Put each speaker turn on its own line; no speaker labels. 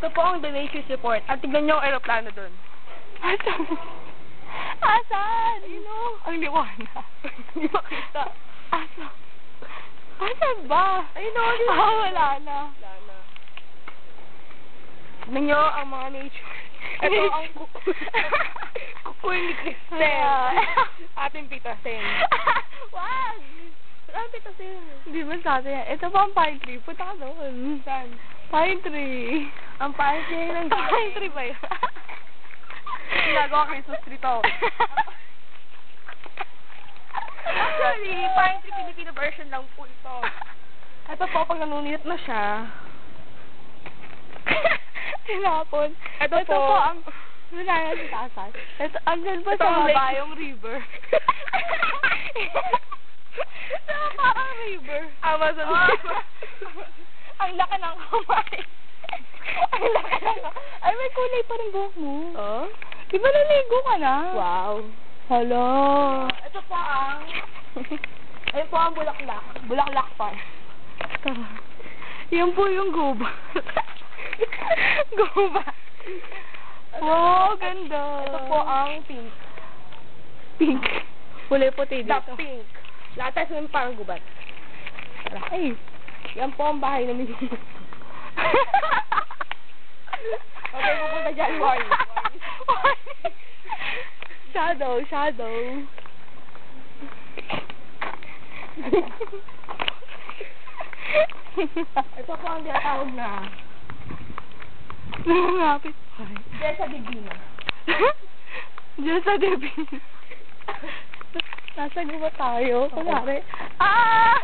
Ito po ang donation report. At tignan niyo ang aeroplano doon.
Asan? Asan? Ang liwanag.
Hindi makita.
Asan? Asan ba?
Ayun o,
wala na.
Wala na. Tignan niyo ang mga nature. Ito ang kukoy ni Cristel. Ating pitasin.
Wag!
Saan pitasin?
Hindi man sa atin yan. Ito pa ang pine tree. Punta ka doon.
Saan?
Pine tree.
Ang pine tree ng
Pine tree ba yun?
Ginagawa Christmas tree to. Actually, pine tree Filipino version lang po ito. Ito po, pag nanunit na siya.
Tinapon.
Ito po
ang... Wala na sa tasan. Ito, andyan pa
Ito
sa
ang
baba
lake.
yung river. Sa baba ang river.
Amazon.
Ang laki ng kamay. Ang laki ng kamay. Ay, may kulay pa rin buhok mo.
Oh?
Di ba naligo ka na?
Wow.
Hello.
Ito po ang... Ayun po ang bulaklak. Bulaklak pa.
Yan po yung guba. Guba. Wow, ganda.
Ito po ang pink.
Pink. Kulay puti
The
dito.
pink. Lahat tayo naman parang gubat.
Ay.
Yan po ang bahay namin. Okay, pupunta dyan. Warning.
Shadow, shadow.
Ito po ang tinatawag na
Nangangapit.
Diyan sa Divina.
Diyan sa Divina. Nasa guba tayo. Kunwari. Ah!